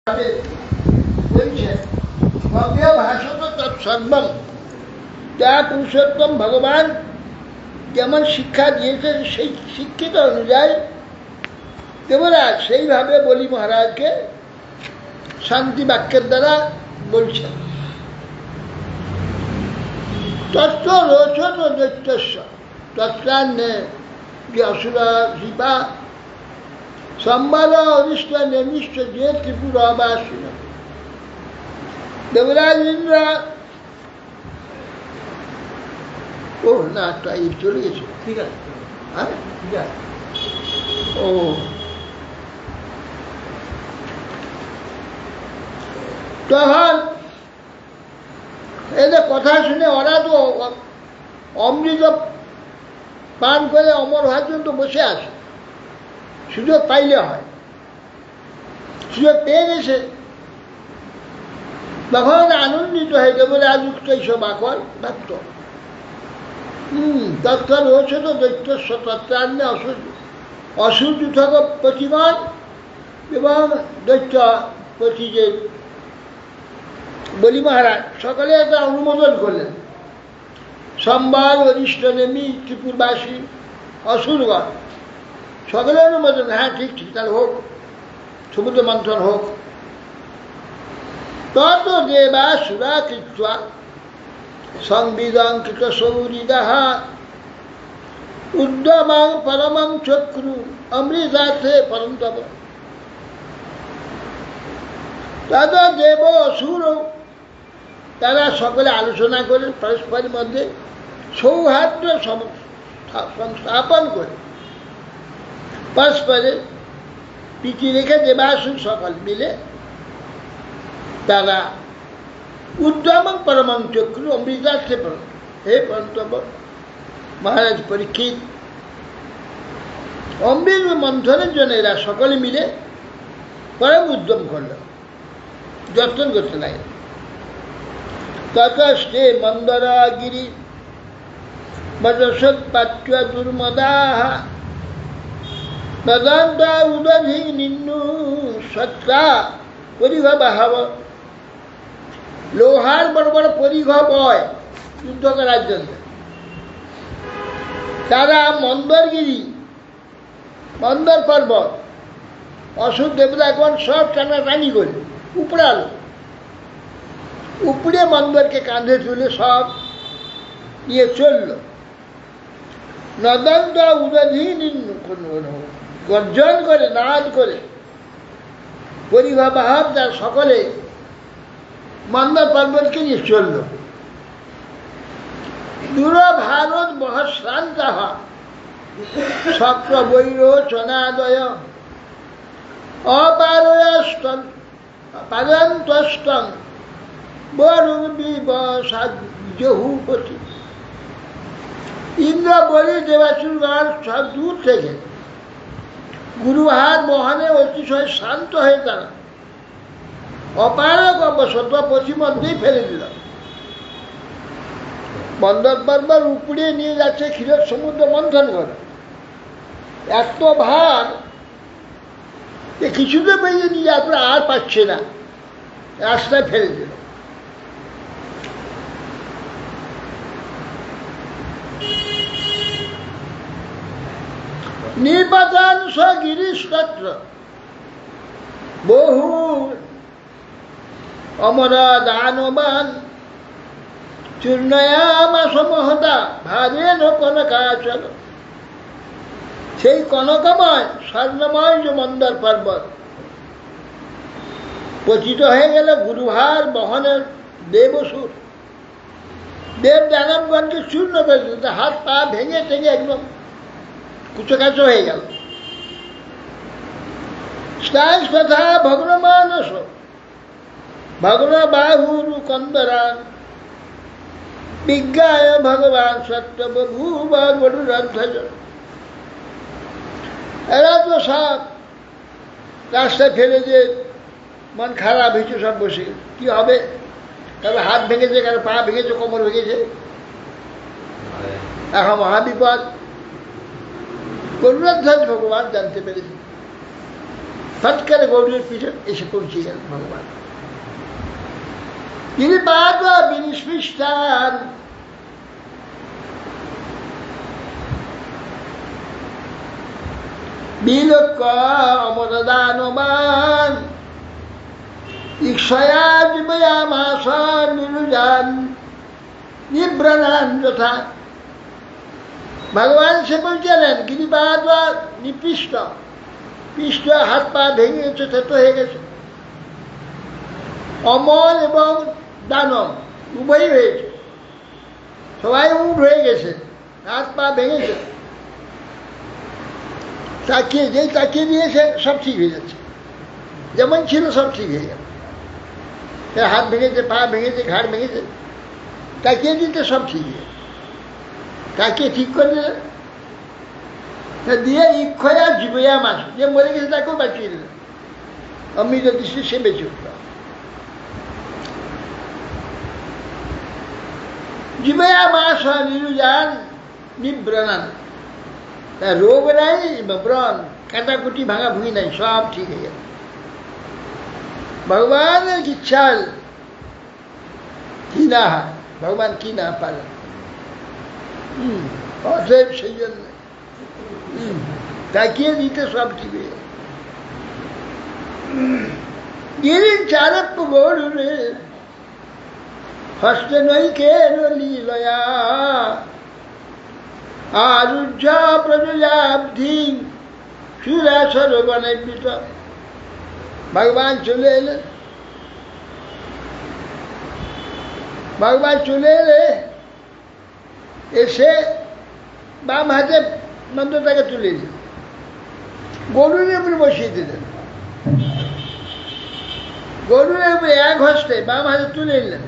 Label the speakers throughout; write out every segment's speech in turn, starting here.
Speaker 1: বলছেন ভব্য ভাষত তৎসর্বম, যা পুরুষোত্তম ভগবান যেমন শিক্ষা দিয়েছেন সেই শিক্ষিত অনুযায়ী দেবরাজ সেইভাবে বলি মহারাজকে শান্তি বাক্যের দ্বারা বলছেন। তত্ত্ব রোচন ও দৈত্যস্য তৎকান্নে যে অসুরা শিপা সম্বাদ অনিষ্ট নিমিষ্ট যে ত্রিপুর অবাসীন দেবরাজ ইন্দ্র। ও না, তাই চলে গেছে,
Speaker 2: ঠিক আছে,
Speaker 1: হ্যাঁ
Speaker 2: ঠিক আছে।
Speaker 1: ও তখন এদের কথা শুনে ওরা তো অমৃত পান করে অমর হওয়ার জন্য বসে আছে, সুযোগ পাইলে হয়, সুযোগ পেয়ে গেছে। তখন আনন্দিত হয়ে দেবরাজ উক্ত এইসব আকর ব্যক্ত তৎকাল হচ্ছে তো দৈত্য তত্ত্বান্নে অসুর যুথক প্রতিমান এবং দৈত্য প্রতি যে বলি মহারাজ সকলে এটা অনুমোদন করলেন। সম্বাদ অরিষ্ট নেমি ত্রিপুরবাসী অসুরগণ সকলে অনুমোদন, হ্যাঁ ঠিক ঠিক, তাহলে হোক, সমুদ্র মন্থন হোক। তত দেবা সুরা কৃত্বা সংবিদং কৃত সৌরিদাহা উদ্যমাং পরমং চক্রু অমৃতার্থে পরন্তব। তত দেব অসুর তারা সকলে আলোচনা করে পরস্পরের মধ্যে সৌহার্দ্য সংস্থাপন করে পরস্পরে প্রীতি রেখে দেবাসুর সকল মিলে তারা উদ্যমং পরমং চক্রু অমৃতার্থে পরন্ত। হে পরন্তব মহারাজ পরীক্ষিত, অমৃত মন্থনের জন্য এরা সকলে মিলে পরম উদ্যম করল, যত্ন করতে লাগে। ততষ্টে মন্দরাগিরি বজসৎপাচ্য দুর্মদাহ তদন্তা উদধি নিন্নু সত্রা পরিভাবাহব। লোহার বড় বড় পরিঘব হয় যুদ্ধ করার জন্য, তারা মন্দরগিরি মন্দর পর্বত অসুর দেবতাগণ সব টানাটানি করে উপড়ালো, উপড়ে মন্দরকে কাঁধে তুলে সব নিয়ে চলল। নদন্ত উদধীন গর্জন করে নাদ করে পরিভাবাহব তার সকলে মন্দর পর্বতকে নিয়ে চলল। দূর ভারত বহশ্রান্ত শক্র বৈর চনাদয় অপারয়স্তং পাদন্তস্তং বরুবিবসাহূপতি। ইন্দ্র বলি দেবাসুরগণ সব দূর থেকে গুরুহার মোহনে অতিশয় শান্ত হয়ে তারা অপারক অবসত পথিমধ্যেই ফেলে দিল। মন্দর পর্বত উপড়িয়ে নিয়ে যাচ্ছে ক্ষীর সমুদ্র মন্থন করে, এত ভার যে কিছুতে পেয়ে নিয়ে আপনার আর পাচ্ছে না, রাস্তায় ফেলে দিল। নির্বাচন গিরিস্তত্র বহু অমর দানবান চূর্ণয়ামাস মহতা ভারেন কনকাচল। সেই কনকময় স্বর্ণময় যে মন্দর পর্বত পতিত হয়ে গেল গুরুভার বহনের দেবসুর। দেব দানবগণকে চূর্ণ করে দিল, হাত পা ভেঙে টেঙে একদম কুচকাচো হয়ে গেল। স্নায়ু তথা ভগ্নমানস ভগ্ন বাহুরু কন্দরান বিজ্ঞায় ভগবান সত্য ভূবরুরধ্বজ। এরা তো সব রাস্তায় ফেলে যে মন খারাপ হয়েছে, সব বসে কি হবে, কারো হাত ভেঙেছে, কারো পা ভেঙেছে, কোমর ভেঙেছে, এখন মহাবিপদ। গরুরধ্বজ ভগবান জানতে পেরেছে। ফট করে গরুরের পিঠে এসে পৌঁছে গেলেন ভগবান। গিরিপাদ বিনিষ্পৃষ্টান বিলোক্য অমরদানবান ইক্ষয়া জীবয়ামাস নিরুজান নিব্রণান যথা। ভগবান সে বলছিলেন গিরিপাদ নিপৃষ্ট, পৃষ্ঠ হাত পা ভেঙে গেছে, থেতো হয়ে গেছে। অমল এবং দানব উভয়ই হয়েছে, সবাই উঠ হয়ে গেছে, হাত পা ভেঙেছে। তাকিয়ে যেই তাকিয়ে দিয়েছে সব ঠিক হয়ে যাচ্ছে, যেমন ছিল সব ঠিক হয়ে গেল। হাত ভেঙেছে, পা ভেঙেছে, ঘাড় ভেঙেছে, তাকিয়ে দিতে সব ঠিক হয়ে গেছে। তাকিয়ে ঠিক করে দিলেন, দিয়ে ইক্ষয়া জীবয়া মাস, যে মরে গেছে তাকেও বাঁচিয়ে দিলেন। অমৃত দৃষ্টি সে বেঁচে উঠল। জীবয়া মাস নিরুজান নিব্রণান, রোগ নাই, ব্রণ কাটাকুটি ভাঙা ভুঁই নাই, সব ঠিক হয়ে গেল। ভগবানের ইচ্ছা কি না হয়, ভগবান কি না পারেন। অতএব সেই জন্য তাকিয়ে দিতে সব ঠিক হয়ে গেল। গিরি চারপ গরুরে হস্তে নৈকে লীলয়া আরুহ্য প্রজয়াব্ধি সুরাসর বনবৃত। ভগবান চলে এলেন, ভগবান চলে এলে এসে বাম হাতে মন্ত্রটাকে তুলে দিলেন, গরুর উপরে বসিয়ে দিলেন। গরুর উপরে এক হস্তে বাম হাতে তুলে নিলেন,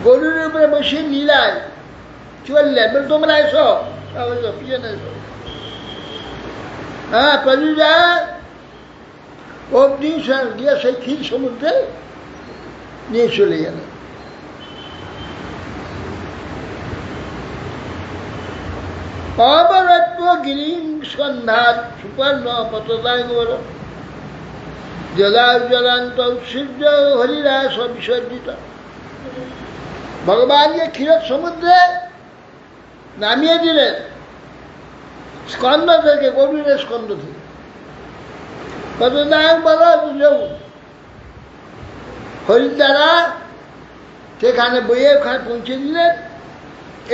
Speaker 1: গরুর উপরে বসিয়ে লীলায় চললেন। বলে তোমরা এসো, পিছনে এসো। হ্যাঁ, প্রজুজা অগ্নি গিয়ে সেই ক্ষীর সমুদ্রে নিয়ে চলে গেলেন। অবরত্ব গিরিং সন্ধ্যাত সুপর্ণ পতদাঙ্গর জলান্ত সূর্য হরিরাস বিসর্জিত। ভগবানকে ক্ষীর সমুদ্রে নামিয়ে দিলেন, স্কন্ধ থেকে, গরুরের স্কন্ধ থেকে। পতদাঙ্গ বলা হরিদ্বারা সেখানে বইয়ে ওখানে পৌঁছে দিলেন।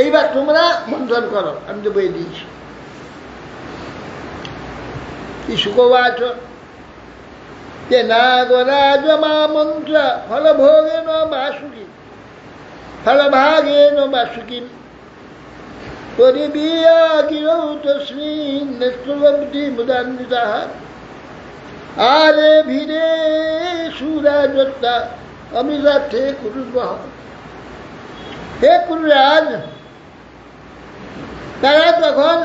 Speaker 1: এইবার তোমরা মন্থন করো, আমি তো বইয়ে দিয়েছি। কি সুখবাচ যে নাগরাজ মা মন্ত্র ফলভোগে ন বাসুকি ফলভাগে ন বাসুকি পরিবিয়া গিরৌ তস্মিন নেত্রবধি মুদান্বিতা আরে ভিড়ে সুরাজতা অমৃতার্থে কুরুবহ। হে কুরুরাজ, তারা তখন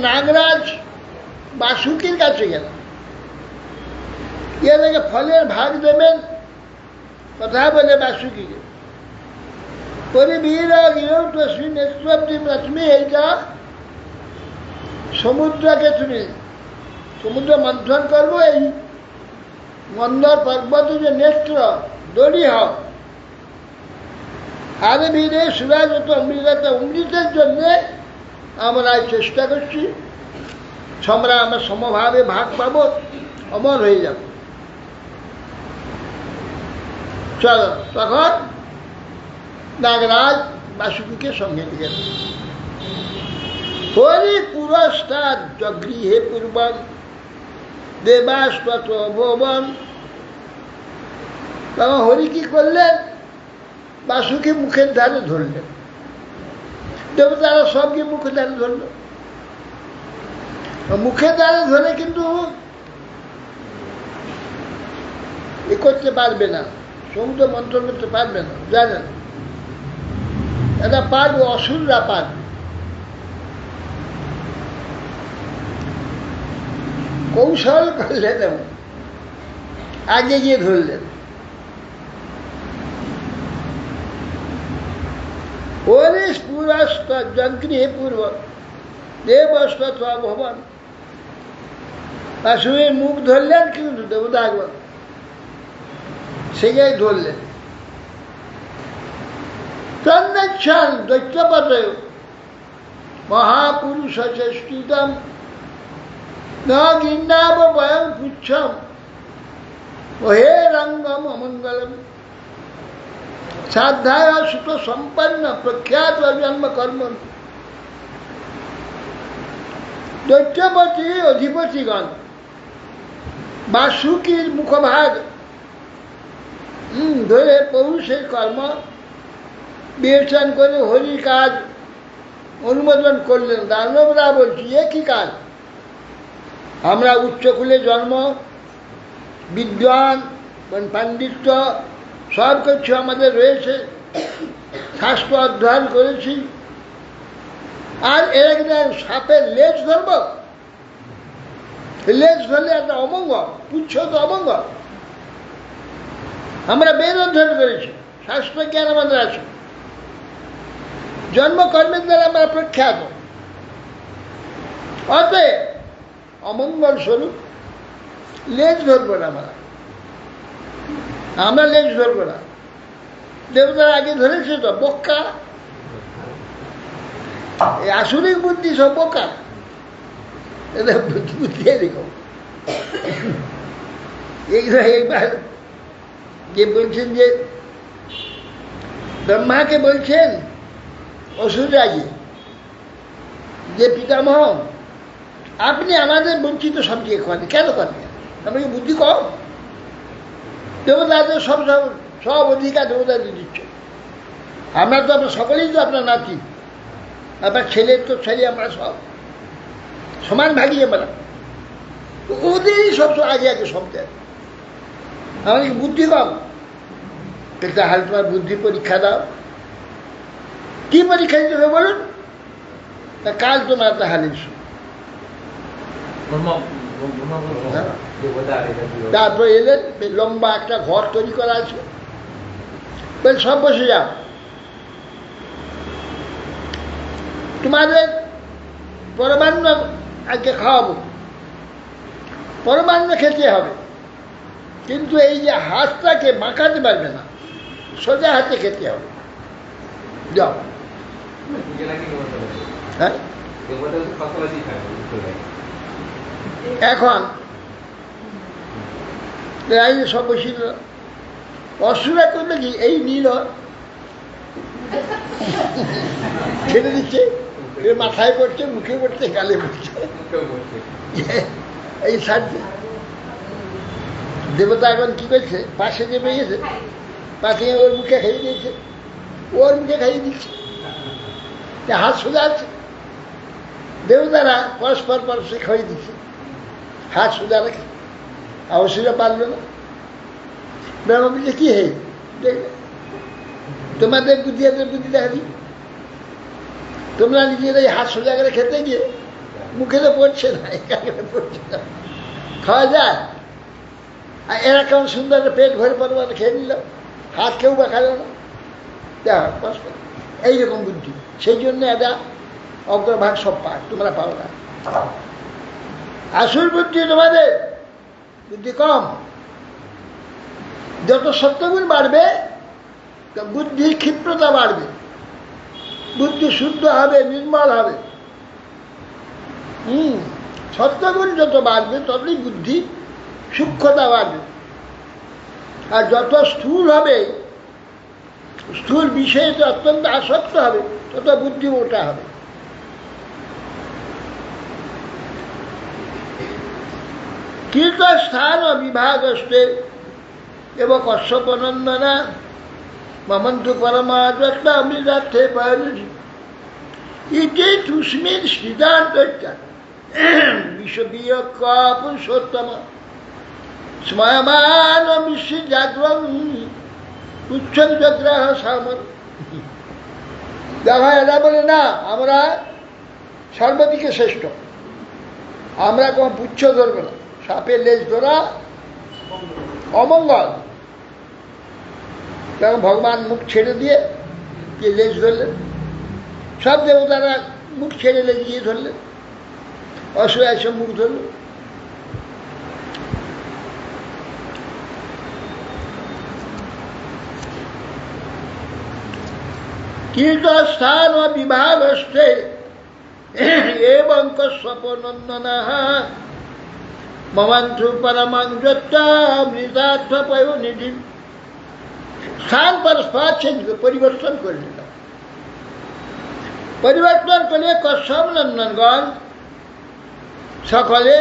Speaker 1: নাগরাজ বাসুকির কাছে গেল, এদেরকে ফলের ভাগ দেবেন, কথা বলে বাসুকিকে। পরিবীর গিরৌ তস্মিন নেত্রবধি, তুমি এইটা সমুদ্রকে তুমি সমুদ্র মন্থন করবো, এই মন্দর পর্বত যে নেত্র দড়ি হও। আরে ভিড়ে সুরাজত অমৃত, অমৃতের জন্যে আমরা চেষ্টা করছি, আমরা সমভাবে ভাগ পাবো, অমর হয়ে যাব। চলো, তখন নাগরাজ বাসুকিকে সঙ্গে নিয়ে গেল। হরি পুরস্তাদ গৃহে পূর্বম দেবাস্পত ভবন। তখন হরি কি করলেন, বাসুকে মুখের ধারে ধরলেন। দেবতারা সবকে মুখের ধারে ধরল। মুখের ধারে ধরে কিন্তু এ করতে পারবে না, সমুদ্র মন্থন করতে পারবে না, জানেন। এটা পারবে, অসুররা পারবে। কৌশল করলেন, আগে গিয়ে ধরলেন। হরিশ পুরস্ত জগৃহে পূর্ব দেবস্ত ভবন। বাসুদেবের মুখ ধরলেন, কিন্তু দেবতা একবার সেটাই ধরলেন। তন্নেচ্ছান দৈত্যপদে মহাপুরুষ চেষ্টিতম না গিন্নাব বয়ং পুচ্ছম ওহে রঙ্গম অমঙ্গলম সাধ্যায় সুত সম্পন্ন প্রখ্যাত জন্ম কর্ম। দৈত্যপতি অধিপতিগণ বাসুকীর মুখভাগ ধরে পৌরুষের কর্ম বিবেচন করে হরির কাজ অনুমোদন করলেন। দানবরা বলছি, এ কি কাজ? আমরা উচ্চকুলে জন্ম, বিদ্বান পাণ্ডিত্য সব কিছু আমাদের রয়েছে, শাস্ত্র অধ্যয়ন করেছি, আর এর সাপের লেজ ধরব? লেজ ধরলে একটা অমঙ্গল, পুচ্ছ তো অমঙ্গল। আমরা বেদ অধ্যয়ন করেছি, শাস্ত্র জ্ঞান আমাদের আছে, জন্মকর্মের দ্বারা আমরা প্রখ্যাত, অতএব অমঙ্গল স্বরূপ লেজ ধরবো না। আমরা লেজ ধরবো না। দেবতারা আগে ধরেছে তো, বোকা, এই আসরিক বুদ্ধি সব বোকা, এদের বুদ্ধি এরকম। এইবার যে বলছেন যে ব্রহ্মাকে বলছেন অসুররাজি যে পিতামহ, আপনি আমাদের বঞ্চিত সবজিকে করেন, কেন করেন? আমাকে বুদ্ধি কম? দেবতাদের সব সব অধিকার দেবতাদের দিচ্ছে। আমরা তো আপনার সকলেই তো আপনার নাতি, আপনার ছেলের তো ছেলে, আমরা সব সমান ভাগি। আমরা ওদেরই সব আগে আগে সব দেয়। আমাকে বুদ্ধি কম? তাহলে তোমার বুদ্ধি পরীক্ষা দাও। কি পরীক্ষা দিতে হবে বলুন? তা কাল তোমার তাহলে তারপর এলেন, লম্বা একটা ঘর তৈরি করা আছে, সব বসে যাও, তোমাদের পরমান্ন আজকে খাওয়াবো, পরমান্ন খেতে হবে, কিন্তু এই যে হাতটাকে বাঁকাতে পারবে না, সোজা হাতে খেতে হবে। যাও। হ্যাঁ, এখন সব বসিল, অসুরা করলে কি এই নীল ছেড়ে দিচ্ছে, মাথায় পড়ছে, মুখে পড়ছে, গালে পড়ছে, এই সাহায্যে দেবতা এখন কি করছে, পাশে যে বেরিয়েছে, পাশে ওর মুখে খাইয়ে দিয়েছে, ওর মুখে খাইয়ে দিচ্ছে, হাত সোজা আছে। দেবতারা পরস্পর পরস্পর খাইয়ে দিচ্ছে, হাত সোজা রেখে। অবশ্যই পারল না। ব্রহ্মা বলছে, কি হে, তোমাদের বুদ্ধি এদের বুদ্ধি দেখা দিই, তোমরা নিজেরাই হাত সোজা করে খেতে গিয়ে মুখে তো পড়ছে না, পড়ছে না, খাওয়া যায়। আর এরা কেমন সুন্দর পেট ভরে পরিমাণ খেয়ে নিল, হাত কেউ বা খাইল না, দেখা পরস্পর এইরকম বুদ্ধি। সেই জন্য এটা অগ্রভাগ সব পায়, তোমরা পাও না। আসল বুদ্ধি তোমাদের বুদ্ধি কম। যত সত্যগুণ বাড়বে বুদ্ধির ক্ষিপ্রতা বাড়বে, বুদ্ধি শুদ্ধ হবে, নির্মল হবে। সত্যগুণ যত বাড়বে ততই বুদ্ধি সূক্ষ্মতা বাড়বে। আর যত স্থূল হবে, স্থূল বিষয়ে অত্যন্ত আসক্ত হবে, তত বুদ্ধি মোটা হবে। কীর্তস্থান বিভাগস্তে এবং কশ্যপনন্দনা মমন্তু পরমাত্মা অমৃতার্থে পায়নি ইতি তুস্মিন সিদ্ধান্তটা বিশ্ববিয়ক পুরুষোত্তম স্ময়মান বিশ্ব জাগ্রম উচ্ছন জগ্রাহ সামর। দেখা এরা বলে না আমরা সর্বদিকে শ্রেষ্ঠ, আমরা কোনো পুচ্ছ ধরবো না, সাপের লেজ ধরা অমঙ্গল। কারণ ভগবান মুখ ছেড়ে দিয়ে কে লেজ ধরলেন, সব দেবতারা মুখ ছেড়ে লেজ দিয়ে ধরলেন, অসহায় সব মুখ ধরল। তীর্থস্থান ও বিভাগস্থে এবং কশ্যপনন্দনঃ মমান্থু পরমাং যত্তামৃতার্থপয়োনিধি। স্থান পরস্পর চেঞ্জ পরিবর্তন করে নিল। পরিবর্তন করে কশ্যপ নন্দনগণ সকলে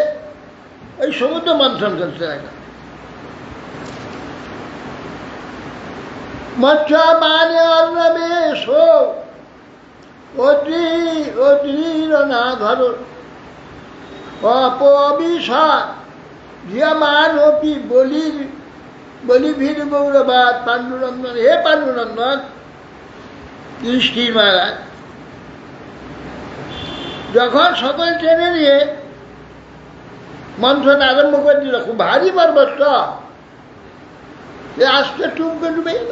Speaker 1: ওই সমুদ্র মন্থন করতে লাগলো। মৎস্য মানে অর্ণবেশ অদ্রির না ধর অপবিষা ধিয়মান অপি বলিভীর গৌরবাদ পাণ্ডুরন্দন। হে পাণ্ডুরন্দন, যুধিষ্ঠির মহারাজ, যখন সকল টেনে নিয়ে মন্থন আরম্ভ করে দিল, খুব ভারী পর্বত, আস্তে টুমকে ডুবে গেল,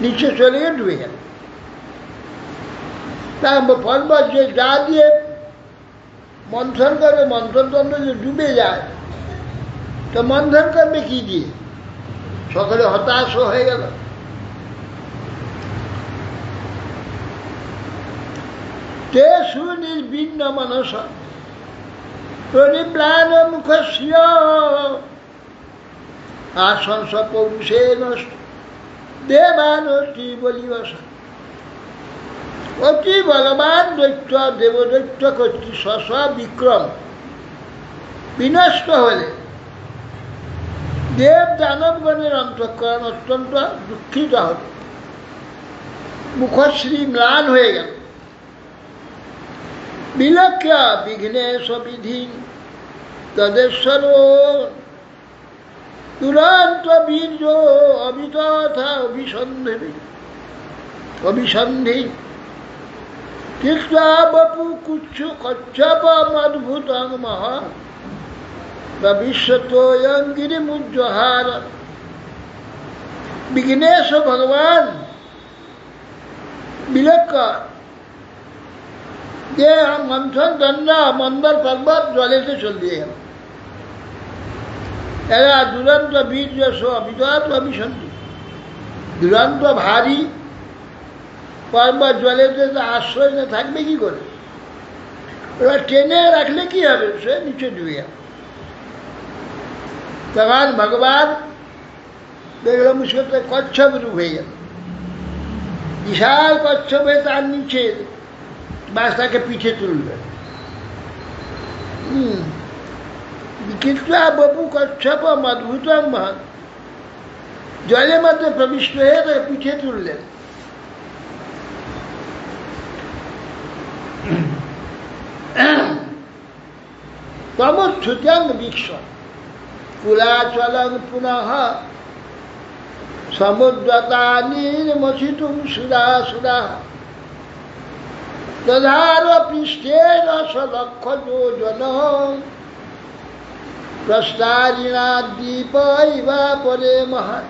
Speaker 1: নিচে চলে গিয়ে ডুবে গেল। তা পর্বত যে যা দিয়ে মন্থন করবে, মন্থনতন্ত্র যে ডুবে যায়, তো মন্থন করবে কি দিয়ে? সকলে হতাশ হয়ে গেল। তে সুনির্বিন্ন মনস প্রণিপ্রাণ মুখস্য আসংস পৌরুষে নষ্ট দেবান অতি বলিবস। অতি বলবান দৈত্য দেবদৈত্য কর্তৃ স্ব বিক্রম বিনষ্ট হলে দেব দানবগণের অন্তঃকরণ অত্যন্ত দুঃখিত হবে, মুখশ্রী ম্লান হয়ে গেল। বিলক্ষ্য বিঘ্নেশ বিধি তদেশ্বর দুরন্ত বীর্য অবিতথা অভিসন্ধি কৃষ্ণা বপু কুচ্ছু কচ্ছপম অদ্ভুতং মহা ভবিষ্যতোয়ঙ্গিরিমুজ্জহার। বিঘ্নেশ ভগবান বিলক্ষ্য যে মন্থন দণ্ড মন্দর পর্বত জলেতে চল দিয়ে গেল। এরা দুরন্ত বীর্য অবিতথ অভিসন্ধি, দুরন্ত ভারী পর্বত জলেতে আশ্রয় না থাকবে কি করে? ওরা টেনে রাখলে কি হবে? সে নিচে ডুবে গেল। তখন ভগবান দেখলাম মুসকে কচ্ছপ রূপ হয়ে গেল, বিশাল কচ্ছপ হয়ে তার নিচে বাসটাকে পিঠে তুলবে। কৃষ্ণা বপু কচ্ছপ অদ্ভুতম মহৎ, জলের মধ্যে প্রবিষ্ট হয়ে তাকে পিঠে তুললেন। তমচ্ছুত্যং বীক্ষ কুলাচলং পুনঃ সমুদ্রতানির্মথিতুং সুরাসুরাঃ দধার পৃষ্ঠেন সলক্ষ যোজন প্রস্তারিণা দ্বীপ ইবা পরে মহান।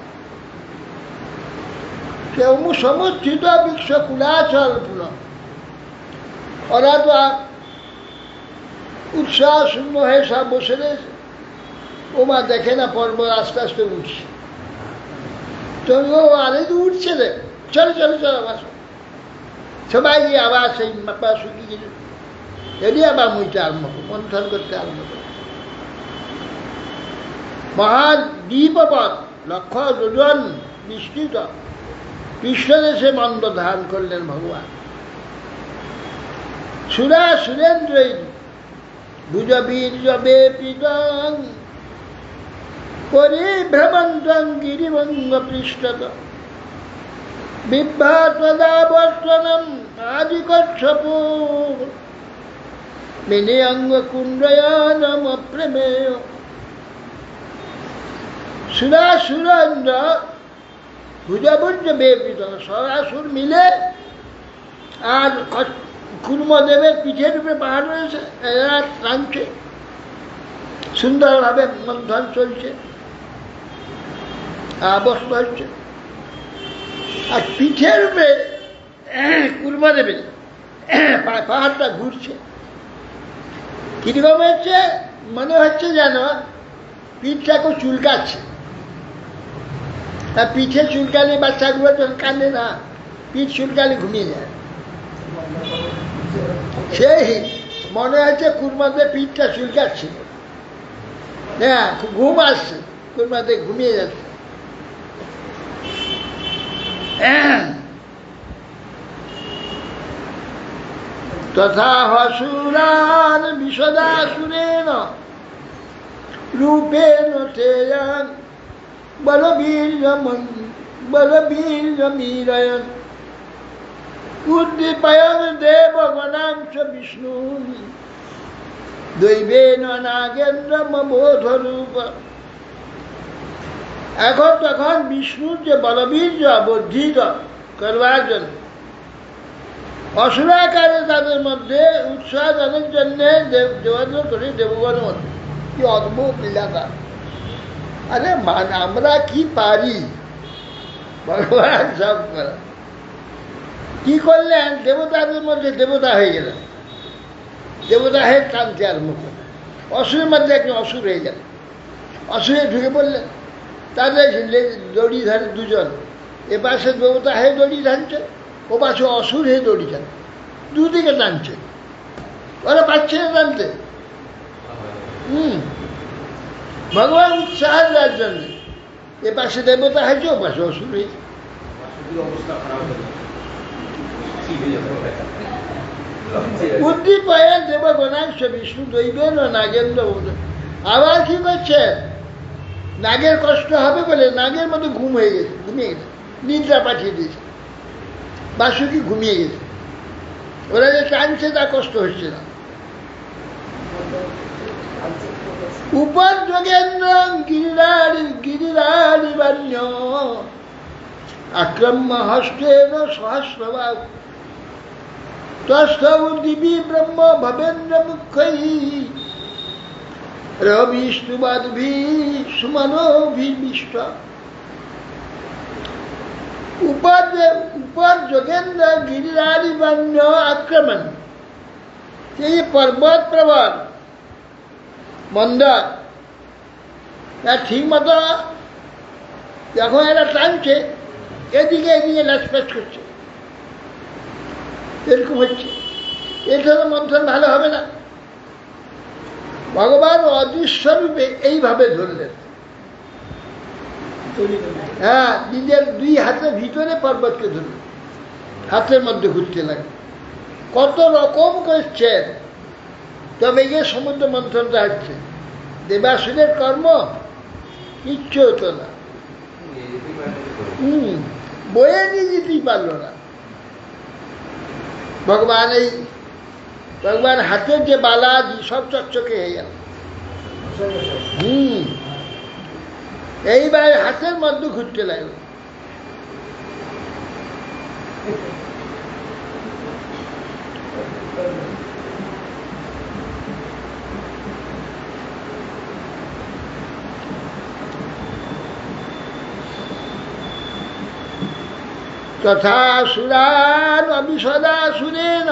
Speaker 1: সে সমুচ্ছিত বৃক্ষ কুলাচল পুনঃ, ওরা তো উৎসাহ শূন্য হয়ে সব বসে রয়েছে। ওমা দেখে না পর্বত আস্তে আস্তে উঠছে, তো ও আরে তো উঠছে রে, চলো চলো চলো আবার সবাই গিয়ে আবার সেই মাপা শুকিয়ে গেল, এটি আবার মুইতে আরম্ভ করো, মন্থন করতে আরম্ভ করো। মহান দ্বীপপথ লক্ষ যোজন বিস্তৃত কৃষ্ণদেশে মন্দ ধারণ করলেন ভগবান। সুরা সুরেন্দ্র ভুজবীর্য বেপিতং পরিভ্রমন্তং গিরিবঙ্গ পৃষ্ঠত বিভ্রাতদাবর্তনম আদি কচ্ছপ মিনি অঙ্গ কুণ্ডয়ানম প্রেমেয়। সুরা সুরেন্দ্র ভুজবীর্য বেপিতং, সরাসুর মিলে আর কুর্মদেবের পিঠের উপরে পাহাড় রয়েছে, এরা টানছে, সুন্দরভাবে মন্থন চলছে, আবস্ত হচ্ছে। আর পিঠের উপরে কুর্মদেবের পাহাড়টা ঘুরছে। কিরকম হচ্ছে? মনে হচ্ছে যেন পিঠটাকে চুলকাচ্ছে। আর পিঠে চুলকালে বাচ্চাগুলো যখন কাঁদে না, পিঠ চুলকালে ঘুমিয়ে যায়। সেই মনে হচ্ছে কুরমাতে পিঠটা চুলকাচ্ছে, হ্যাঁ ঘুম আসছে, কুরমাতে ঘুমিয়ে যাচ্ছে। তথা হসুরান বিষদাসুরেণ রূপেণ তেয়ান বলবীর্যমীরয়ন উদ্দীপয়ন দেবগণাংশ বিষ্ণু দৈবেন নাগেন্দ্রমবোধরূপ। এখন তখন বিষ্ণুর যে বলবীর্য বর্ধিত করবার জন্য অসুরাকারে তাদের মধ্যে উৎসাহ দানের জন্য যোগাযোগ করে দেবগণের মধ্যে। কি অদ্ভুত লীলাটা! আরে আমরা কি পারি ভগবান সব করা। কি করলেন? দেবতাদের মধ্যে দেবতা হয়ে গেলেন, দেবতা হয়ে টানতে আরম্ভ করলেন। অসুরের মধ্যে একজন অসুর হয়ে গেলেন, অসুরে ঢুকে পড়লেন। তাদের দড়ি ধরে দুজন, এ পাশে দেবতা হয়ে দড়ি টানছে, ও পাশে অসুর হয়ে দড়ি টানছে, দুদিকে টানছে, ওরা পাচ্ছে না টানতে। ভগবান উৎসাহ দেওয়ার জন্য এ পাশে দেবতা হয়েছে, ও পাশে অসুর হয়েছে। উদ্দীপয়া দেবগণাংশ বিষ্ণু দৈবেন ও নাগেন্দ্র। আবার কি করছে? নাগের কষ্ট হবে বলে নাগের মতো ঘুম হয়ে গেছে, ঘুমিয়ে গেছে, নিদ্রা পাঠিয়ে দিয়েছে, বাসুকি ঘুমিয়ে গেছে। ওরা যে টানছে তা কষ্ট হচ্ছে না। উপর যোগেন্দ্র গিরিরারি বাণ্য আক্রম্য হস্তেন সহস্রবাহু তস্থৌ দিবি ব্রহ্ম ভবেন্দ্র মুখ্যৈ রবিষ্ণুবাদ্ভি সুমনোভিবিষ্ট। উপর যোগেন্দ্র গিরিরারি বাণ্য আক্রমণ, এই পর্বত প্রবল মন্দার ঠিক মতো যখন এরা টানছে, এদিকে এদিকে লাসপাস করছে, এরকম হচ্ছে। এটা তো মন্থন ভালো হবে না। ভগবান অদৃশ্য রূপে এইভাবে ধরলেন, হ্যাঁ, নিজের দুই হাতের ভিতরে পর্বতকে ধরলেন, হাতের মধ্যে ঘুরতে লাগে। কত রকম করছেন, তবে গিয়ে সমুদ্র মন্থনটা হচ্ছে। দেবাসুরের কর্ম কিচ্ছু হতো না, বয়ে নিয়ে যেতেই পারলো না। ভগবান হাতের যে বালা সব চকচকে হয়ে গেল। এইবার হাতের মধ্যে ঘুরতে লাগলো। তথা সুরান অবিশদাসুরেণ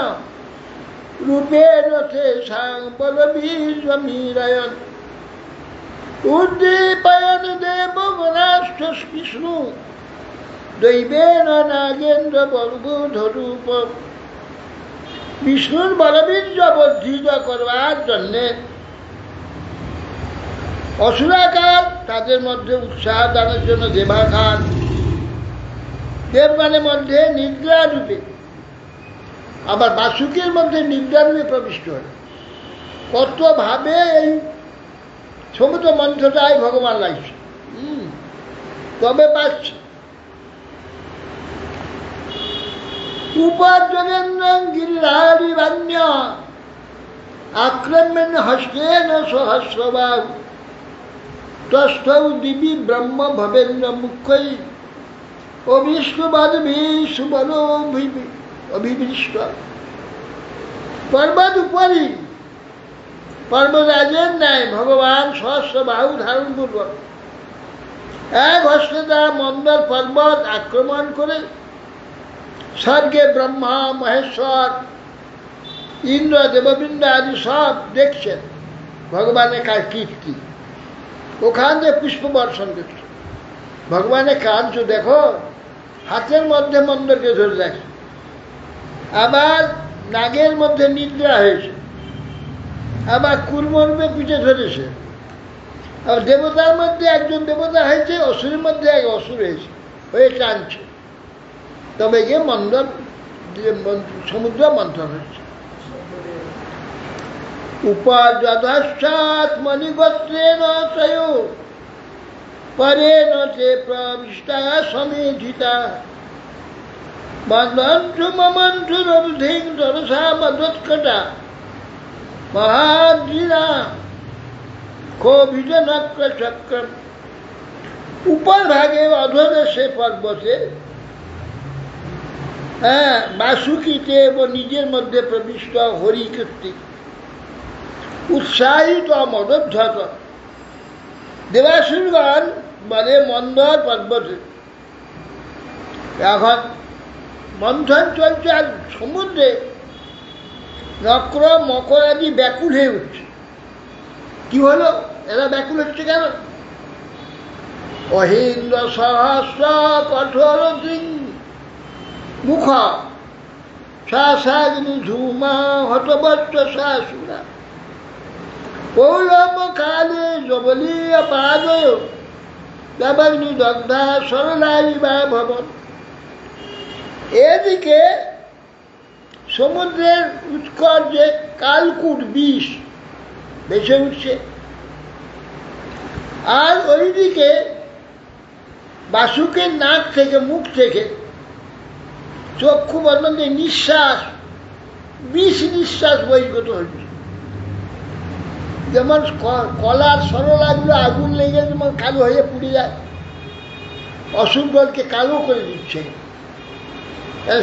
Speaker 1: রূপেণ তেষাং বলবীর্যমীরয়ন উদ্দীপয়ন দেবগণাংশ বিষ্ণু দৈবেন নাগেন্দ্র বলবুধরূপ। বিষ্ণুর বলবীর্য বর্ধিত করবার জন্যে অসুরাকার তাদের মধ্যে উৎসাহ দানের জন্য দেবাকার, দেবগণের মধ্যে নিদ্রা রূপে, আবার বাসুকের মধ্যে নিদ্রা রূপে প্রবিষ্ট হল। কত ভাবে এই সমুদ্র মন্থটাই ভগবান লাগছে, তবে পাচ্ছে। উপর যোগেন্দ্র গিরিরারি বাণ্য আক্রম্যেন হস্তেন সহস্রবাহু তস্থৌ দিবি ব্রহ্ম ভবেন্দ্র মুখ্যৈ অবিষ্ণুবাদ্ভি সুবলোভিবিষ্ট। পর্বত উপরই পর্বরাজের ন্যায় ভগবান সহস্র বাহু ধারণ পূর্বক এক হস্তে দ্বারা মন্দর পর্বত আক্রমণ করে স্বর্গে ব্রহ্মা মহেশ্বর ইন্দ্র দেববৃন্দ আদি সব দেখছেন ভগবানের কাজ কীর্তি। ওখান থেকে পুষ্প বর্ষণ করছে। ভগবানের কাজ দেখো, হাতের মধ্যে মন্দরকে ধরে রাখে, আবার নাগের মধ্যে নিদ্রা হয়েছে, আবার কুর্মরূপে পিঠে ধরেছে, আবার দেবতার মধ্যে একজন দেবতা হয়েছে, অসুরের মধ্যে এক অসুর হয়েছে, হয়ে টানছে, তবে গিয়ে মন্দর সমুদ্র মন্থন হচ্ছে। উপযধাশ্চাৎ মণিগোত্রেণ তয়ো পরেণ তে প্রবিষ্টা সমেধিতা মন্থু মমন্থু রবধিং দরসা মদোৎকটা মহাদ্রিনা ক্ষোভিত নক্র চক্রম। উপর ভাগে অধদেশে পর্বতে বাসুকিতে এবং নিজের মধ্যে প্রবিষ্ট হরি কীর্তি উৎসাহিত মদোদ্ধত দেবাসুরগণ বলে মন্দর পর্বতে এখন মন্থন চলছে, আর সমুদ্রে নক্র মকর আদি ব্যাকুল হয়ে উঠছে। কি হলো, এরা ব্যাকুল হচ্ছে কেন? অহিন্দ্র সহস্র কঠোর দিন মুখ শাসাগ্নি ধূমা হতবচ্চ শাসুরা পৌলম কালে জবলীয় পাদয় দেবাগ্নি দগ্ধা সরলারি বা ভবন। এদিকে সমুদ্রের উৎকট যে কালকুট বিষ ভেসে উঠছে, আর ওইদিকে বাসুকের নাক থেকে মুখ থেকে চক্ষু বন্ধনে নিঃশ্বাস বিষ নিঃশ্বাস বহির্গত হচ্ছে। যেমন কলার সরলাগুলো আগুন লেগে যেমন কালো হয়ে পুড়ে যায়, অসুরগণকে কালো করে দিচ্ছে,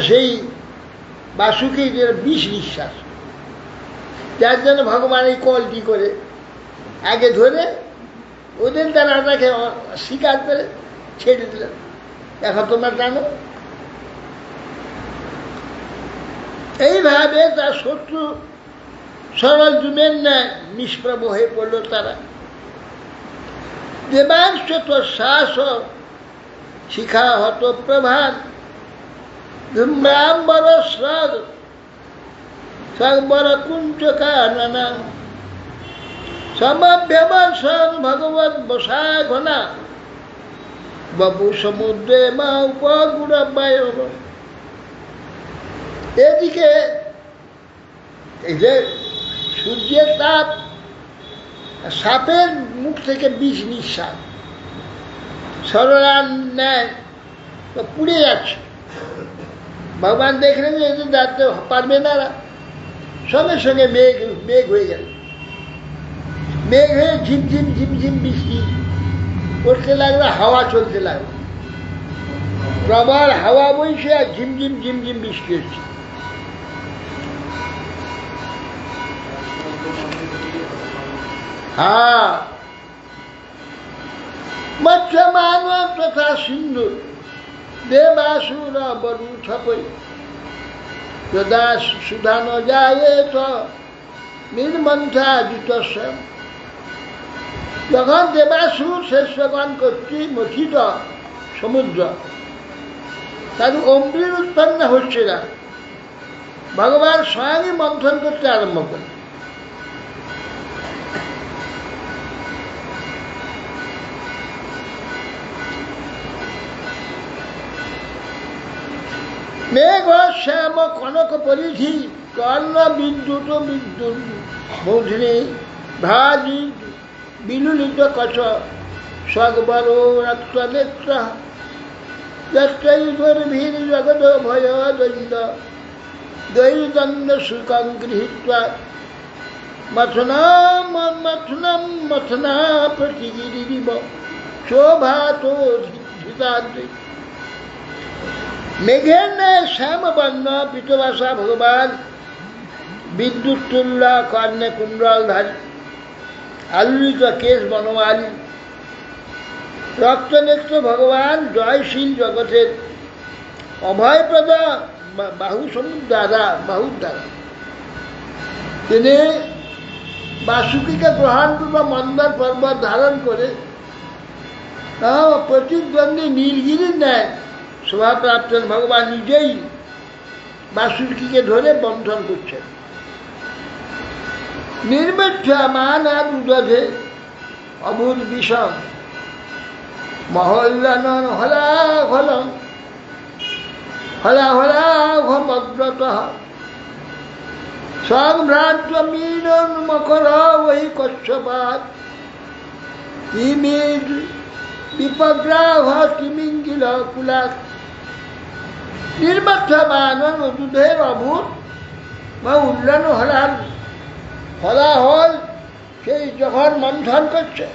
Speaker 1: সেই বাসুকি বিষ নিঃশ্বাস, যার জন্য ভগবান এই কলটি করে আগে ধরে ওদের দ্বারাটাকে স্বীকার করে ছেড়ে দিলেন, এখন তোমরা জানো। এইভাবে তার শত্রু সরল জুমের ন্যায় নিষ্প্রভ হয়ে পড়ল তারা। দেবাংশ তো শ্বাস শিখা হত প্রভাত ধূম্রাম্বর স্রগ সর্বর কুঞ্চকা নানা সমভ্যবসন ভগবত বসায় ঘনা বাবু সমুদ্রে মা উপগুড়াবায়। এদিকে এই যে সূর্যের তাপ, সাপের মুখ থেকে বিষ নিঃশ্বাস সরলার ন্যায় তো পুড়ে যাচ্ছে। ভগবান দেখলেন যে এদের দাঁড়াতে পারবে না, সঙ্গে সঙ্গে মেঘ হয়ে গেল, মেঘ হয়ে ঝিমঝিম ঝিমঝিম বৃষ্টি করতে লাগলো, হাওয়া চলতে লাগলো, প্রবল হাওয়া বইছে আর ঝিমঝিম ঝিমঝিম বৃষ্টি হচ্ছে। হ্যাঁ, মৎস্যমান তথা সিন্ধু দেবাসুর বরু ছপই যদা সুধা ন যায় নির্মন্থা জিতস্ব। যখন দেবাসুর শেষগণ করছি মথিত সমুদ্র, তার অমৃত উৎপন্ন হচ্ছে না, ভগবান স্বয়ংই মন্থন করতে আরম্ভ করে। মেঘ শ্যাম কনক পরিধি কর্ণ বিদ্যুৎ বিদ্যুৎ মৌধিনী ভাজি বিলুলিত কচ সগবর রক্তনেত্র যত্রৈর্ভীর জগদ ভয় দৈন্দ দৈদণ্ড সুখং গৃহীত্বা মথনাম মথনম মথনা প্রতিগিরিব শোভাত ধৃতাদ্রি। মেঘের ন্যায় শ্যামবর্ণ পীতবাসা ভগবান, বিদ্যুৎ তুল্য কর্ণে কুণ্ডলধারী, আলোড়িত কেশ বনমালী, রক্তনেত্র ভগবান জয়শীল জগতের অভয়প্রদ বাহু দ্বারা তিনি বাসুকীকে গ্রহণপূর্বক মন্দর পর্বত ধারণ করে প্রতিদ্বন্দ্বী নীলগিরির ন্যায় শোভাপ্রাপ্ত ভগবান নিজেই বাসুকিকে ধরে বন্ধন করছেন। নির্মিথ্যা মান আর উদধে অভূত বিষম মহল্যানন হলাঘলম হলাঘমগ্রত সংভ্রান্ত মীনন মকর ওই কচ্ছপাত ইমিদ বিপগ্রাহ কিমিঙ্গিল কুলাক নির্মিথ্যা মানন দুধের অভূত বা উল্লান হলাহল সেই যখন মন্থন করছে,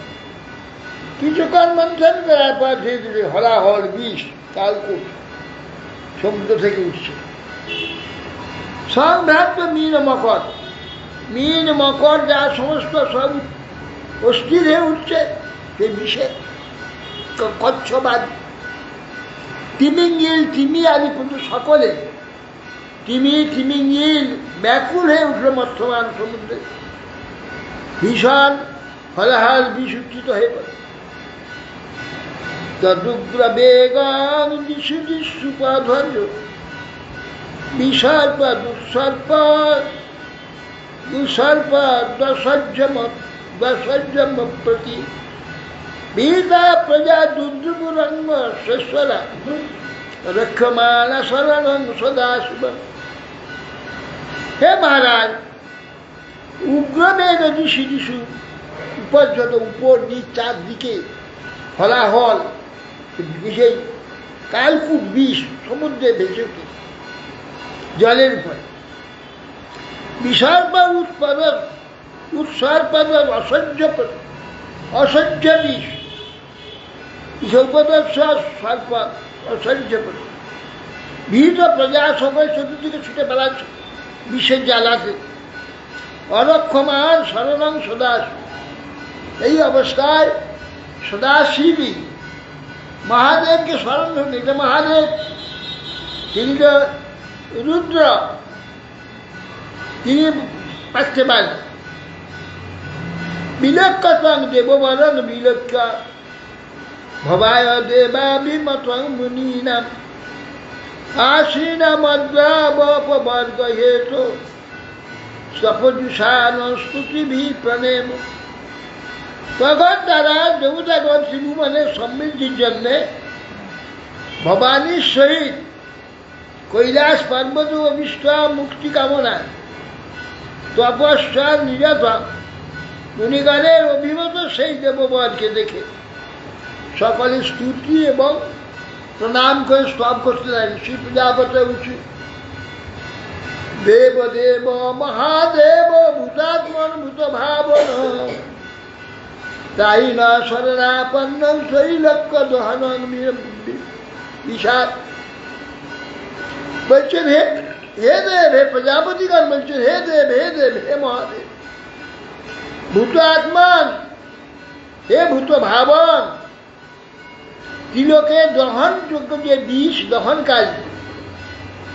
Speaker 1: কিছুক্ষণ মন্থন করার পর ধীরে ধীরে হলাহল বিষ কালকূট সমুদ্র থেকে উঠছে। সংভ্রান্ত মীন মকর যা সমস্ত সব অস্থির হয়ে উঠছে সেই বিষে কচ্ছবাদ তিমিঙ্গিল তিমি আদি কিন্তু সকলে তিমিঙ্গিল ব্যাকুল হয়ে উঠল মধ্যমান সমুদ্রে, ভীষণ হলাহল বিষ উচ্চিত হয়ে পড়ে। তদুগ্র বেগান দিশু দিশুপাধর্য বিসর্প দুসর্প দশর্যম প্রতি বিদা প্রজা দুর্দুরঙ্গ শেশ্বরা রক্ষমাণ শরণং সদা শুভম। হে মহারাজ, উগ্রবেগ দিশু দিশু উপর্যত উপর নিচ চারদিকে হলাহল সেই কালকূট বিষ সমুদ্রে ভেসে উঠে জলের উপরে। বিসর্প উৎসর্প অসহ্য বিষ সর্প অসহ্য ভীত প্রজা সকল চতুর্দিকে ছুটে বেড়াচ্ছে বিষের জ্বালাতে। অরক্ষমান শরণং সদাশিব, এই অবস্থায় সদাশিবই মহাদেবকে স্মরণ করুন। এটা মহাদেব, তিনি তো রুদ্র, তিনি পাচ্ছে পারেন। বিলক্ষং দেববরণ বিলক্ষ ভবায় দেবা বিমতং মুনীনাম আশীনমদ্রাবপবর্গ হেতু সপজুষান স্তুতিভি প্রণেম। তখন তারা দেবতাগণ শিবুমানের সমৃদ্ধির জন্যে ভবানীর সহিত কৈলাস পর্বত অভিষ্ট মুক্তি কামনায় তপস্যা নিরত মুনিগণের অভিমত সেই দেববরকে দেখে সকলে স্তুতি এবং প্রণাম করে স্তব করতে লাগে। শ্রী প্রজাপতি উচিত দেবদেব মহাদেব ভূতাত্মন ভূত ভাবন তাই না শরণাপন্ন শৈলক্ষ দহন বিষাদ। বলছেন হে দেব, হে প্রজাপতিগণ বলছেন হে দেব, হে দেব, হে মহাদেব, ভূত আত্মান, হে ভূত ভাবন, তিলকে দহনযোগ্য যে বিষ দহনকারী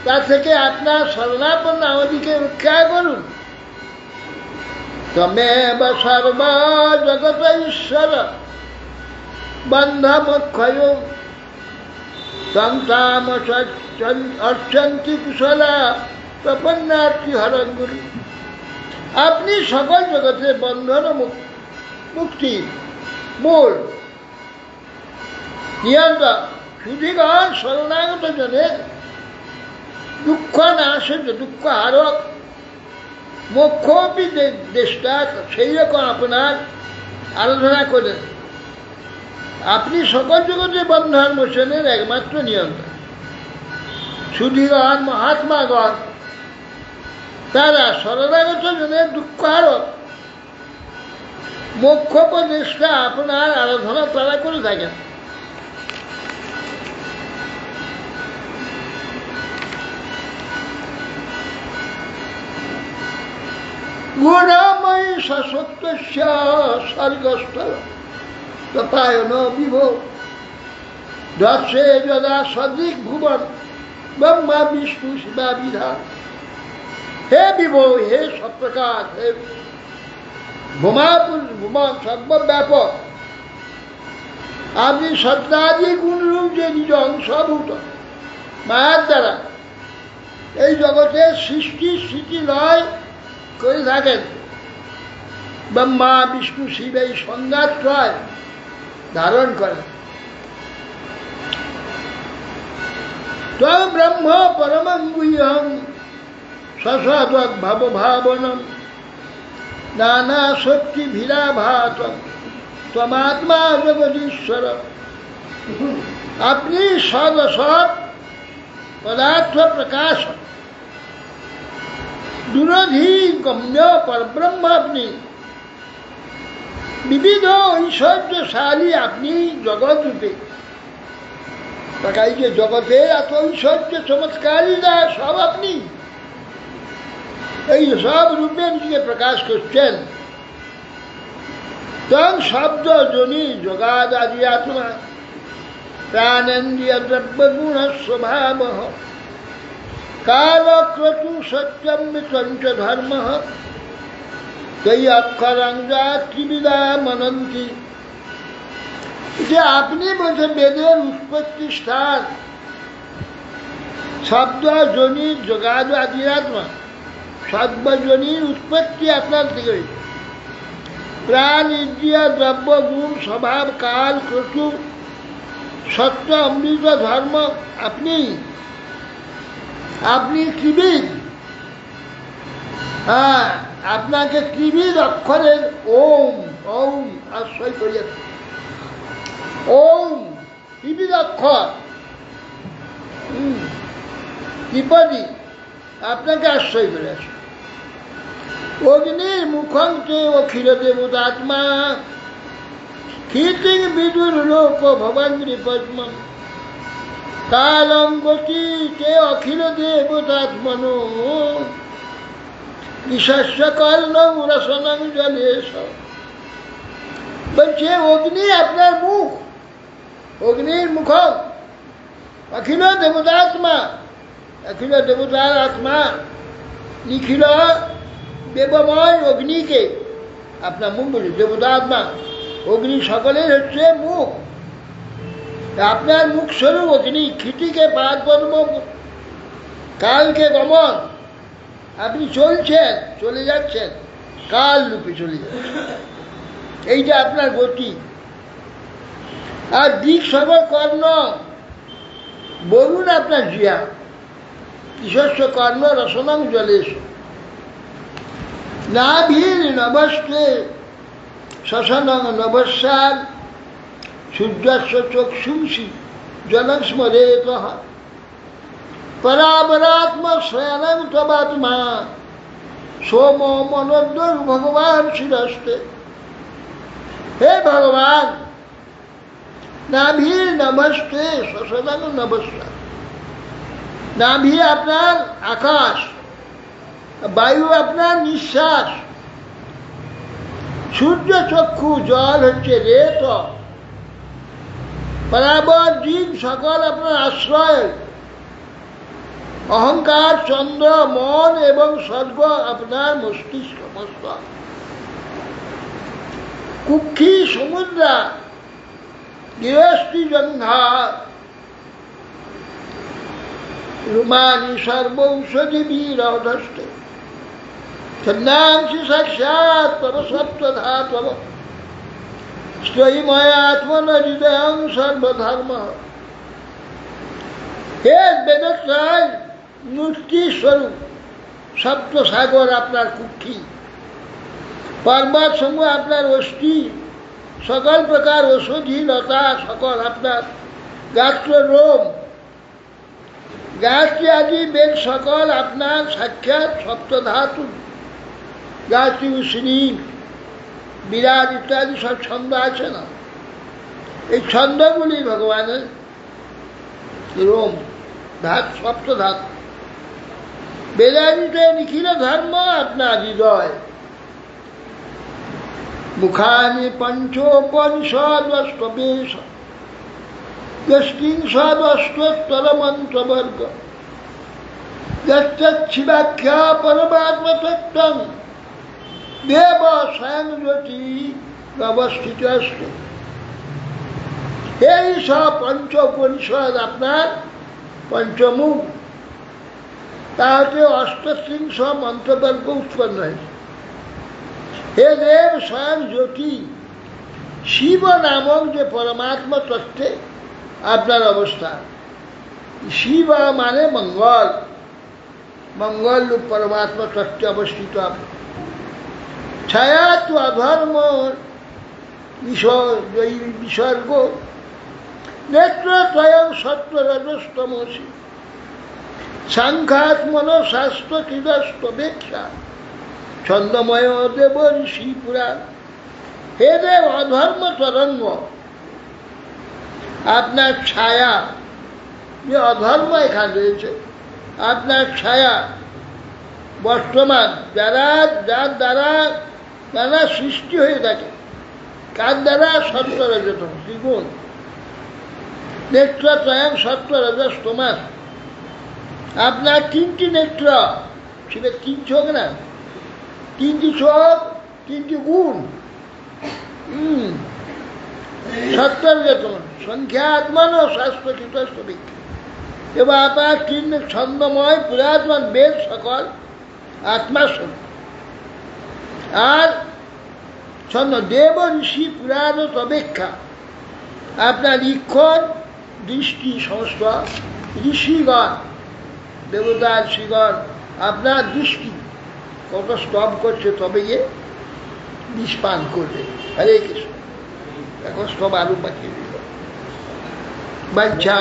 Speaker 1: তা থেকে আপনার শরণাপন্ন আমাদিকে রক্ষা করুন। তমেব সর্ব জগত ঈশ্বর বন্ধমক্ষয় তন্তাম অর্চন্তি কুশলা প্রপন্নার্থী হরঙ্গুরি। আপনি সকল জগতের বন্ধন মুক্তি মূল নিয়ন্ত্রক, সুধীগণ শরণাগত জনে দুঃখ নাশের দুঃখ হারক মোক্ষপি দেশটা সেই রকম আপনার আরাধনা করেন। আপনি সকল জগতের বন্ধন মোচনের একমাত্র নিয়ন্ত্রক। সুধীগণ মহাত্মাগণ তারা শরণাগত জনের দুঃখ হারক মোক্ষোপদেশটা আপনার আরাধনা তারা করে থাকেন। গুণময়ী সশক্তস্য স্বর্গস্থ তপায়ন বিভো দর্শে যদা সদৃক ভুবন ব্রহ্মা বিষ্ণু শিবা বিধান। হে বিভো, হে সপ্রকাশ, হে ভুবন সর্বব্যাপক, আপনি সত্যাদি গুণরূপ যে নিজ অংশভূত মায়ার দ্বারা এই জগতের সৃষ্টি স্থিতি লয় করে থাকেন। ব্রহ্মা বিষ্ণু শিব এই সংজ্ঞাত্রয় ধারণ করেন। তম ব্রহ্ম পরমং গুহ্যং সসৎ ভবভাবনম নানা শক্তি ভিরাভাতম তমাত্মা জগদীশ্বর। আপনি সদ অসৎ পদার্থ প্রকাশ, দুরধি গম্য পরব্রহ্ম আপনি, বিবিধ ঐশ্বর্যশালী আপনি জগৎ রূপে। তাই যে জগতের এত ঐশ্বর্য চমৎকারী না সব আপনি এই সব রূপে নিজেকে প্রকাশ করছেন। তং শব্দ জনি জগাদাদি আত্মা প্রাণেন্দ্রিয় দ্রব্যগুণ স্বভাব কালক্রতু সত্যম চঞ্চ ধর্ম তৈ অক্ষরাঞ্জা ত্রিবিধা মনন্তি। যে আপনি বলছেন বেদের উৎপত্তি স্থান, শব্দ জনি জগাদ আদিরাত্মা, সর্বজনীর উৎপত্তি আপনার থেকে হয়েছে। প্রাণ ইন্দ্রিয় দ্রব্য গুণ স্বভাব কাল ক্রতু সত্য অমৃত ধর্ম আপনি, আপনি ত্রিবিধ। হ্যাঁ, আপনাকে ত্রিবিধ অক্ষরের ওম ওম আশ্রয় করিয়াছে। ওম ত্রিবিধ অক্ষর ত্রিপদী আপনাকে আশ্রয় করে আছে। অগ্নির মুখং তে অখিল দেবতাত্মা ক্ষিতিং বিদুর লোক ভবাঙ্গি পদ্মম কালং গতি তে অখিল দেবতাত্মনো ঈশস্য কর্ণং রসনং জলেশ। বলছে অগ্নি আপনার মুখ, অগ্নির মুখ, অখিল দেবতাত্মা, অখিল দেবতার আত্মা, নিখিল দেবময় অগ্নিকে আপনার মুখ বলি, দেবতাত্মা অগ্নি সকলের হচ্ছে মুখ। আপনার মুখ স্বরূপ অগ্নি, ক্ষিতিকে পার পদ্ম, কালকে গমন, আপনি চলছেন, চলে যাচ্ছেন, কাল রূপে চলে যাচ্ছেন, এইটা আপনার গতি। আর দিক সবর কর্ণ, বলুন আপনার জিয়া, কিশস্য কর্ণ রসনং জলেশ। নাভির নভস্তে শশনং নভস্যার সূর্যস্য চক্ষুংসি জনং স্মরেত পরাবরাত্ম শ্রয়ণং তবাত্মা সোম মনোদ্দর ভগবান শিরস্তে। হে ভগবান, নাভির নভস্তে শশনং নভস্যার, নাভি আপনার আকাশ, বায়ু আপনার নিঃশ্বাস, সূর্য চক্ষু জল হচ্ছে রেত, বরাবর জীব সকল আপনার আশ্রয়, অহংকার চন্দ্র মন এবং স্বর্গ আপনার মস্তিষ্ক মস্তক, কুক্ষি সমুদ্রা গৃহস্থী জঙ্ঘা রুমানি সর্বৌষধি বীরধস্তে ছন্দাংশি সাক্ষাৎ তব সপ্তধাতব স্ত্রয়ীময়াত্মন হৃদয়ং সর্বধর্ম। হে বেদত্রয় মূর্তি স্বরূপ সপ্ত সাগর আপনার কুক্ষি, পর্বত সমূহ আপনার অস্থি, সকল প্রকার ঔষধি লতা সকল আপনার গাত্র রোম, গাছটি আদি বেদ সকল আপনার সাক্ষাৎ সপ্তধাতু, গাছটি উষ্ণী বিরাট ইত্যাদি সব ছন্দ আছে না, এই ছন্দগুলি ভগবানের রোম ধাত সপ্তধাতু। বেদান্তে নিখিল ধর্ম আপনার হৃদয়, মুখানি পঞ্চোপনিষদষ্টবেশ যষ্টিংশদষ্টোত্তরমন্ত্রবর্গ যচ্ছিবাখ্যা পরমাত্মতত্ত্বং দেব স্বয়ং জ্যোতি অবস্থিত এই সব পঞ্চ উপনিষদ আপনার পঞ্চমুখ, তাহলে অষ্টত্রিংশ মন্ত্রবর্গ উৎপন্ন হয়েছে। হে দেব স্বয়ং জ্যোতি শিব নামক যে পরমাত্মা তত্ত্বে আপনার অবস্থান। শিব মানে মঙ্গল, মঙ্গল রূপ পরমাত্মা তত্ত্বে অবস্থিত। ছায়া তো অধর্ম বিসর্গ, নেত্রত্রয়ং সত্য রজস্তমসি, সাংখ্যাত্মন শাস্ত্র ক্রীড়স্তবেক্ষা, ছন্দময় দেব ঋষি পুরাণ। হে দেব অধর্ম তরঙ্গ, আপনার ছায়া, যে অধর্ম এখানে রয়েছে, আপনার ছায়া বর্তমান যার দ্বারা নানা সৃষ্টি হয়ে থাকে, কার দ্বারা? সত্য রজতম ত্রিগুণ, নেত্রত্রয়ং সত্য রজস্তমাস। আপনার তিনটি নেত্র, শিবের তিন চোখ না, তিনটি চোখ, তিনটি গুণ, সত্য রজতম সংখ্যাত্মন শাস্ত্র কীটস্তবিক। এবার আপনার তিন ছন্দময় পুরাতন বেদ সকল আত্মা সত্য। আর ছন্দ দেব ঋষি পুরাণ তবেক্ষা, আপনার ইক্ষণ দৃষ্টি সমস্ত ঋষিগণ, দেবতা ঋষিগণ আপনার দৃষ্টি কত স্তব করছে, তবে গিয়ে বিষ পান করবে। হরে কৃষ্ণ। এখন স্তব আরো বাকি বাঞ্ছা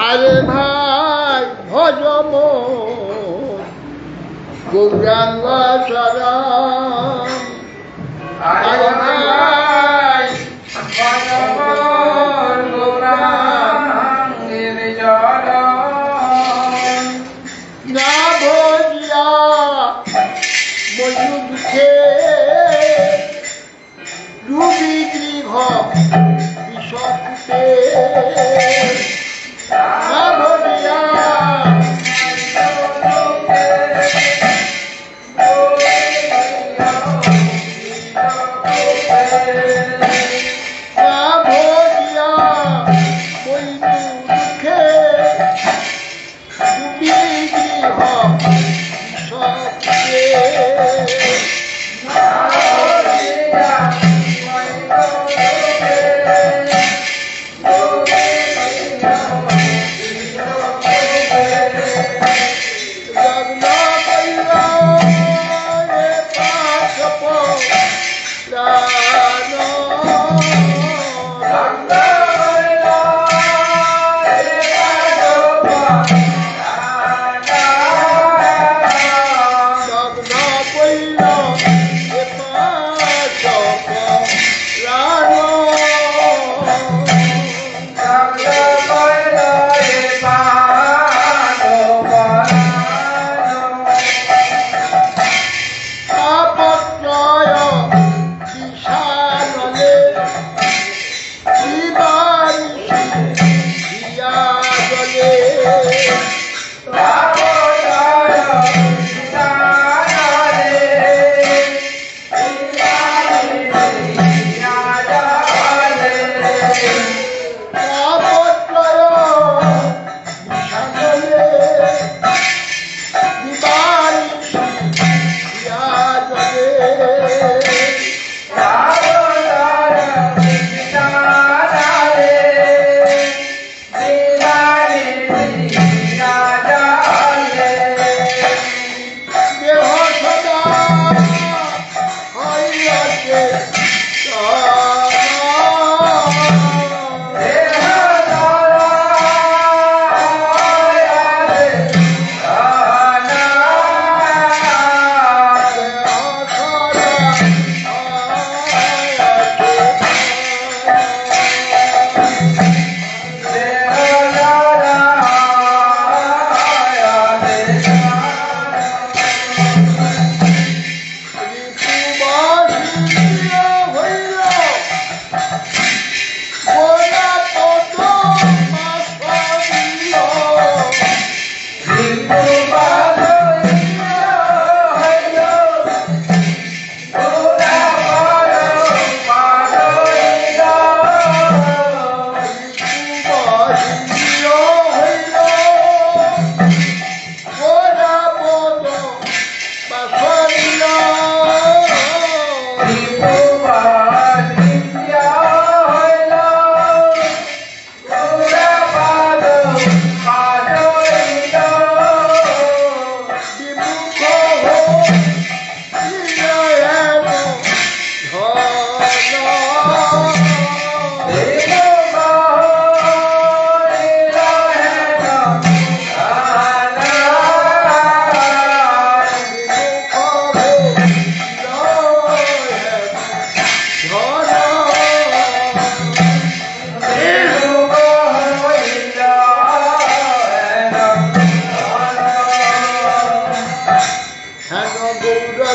Speaker 1: আরে ভাই ভজম গৌরাঙ্গ চরণ, আরে ভাই ভজম গৌরাঙ্গের চরণ, না ভজিয়া ময়ূর দুঃখে ডুবি গৃহ বিষকুটে,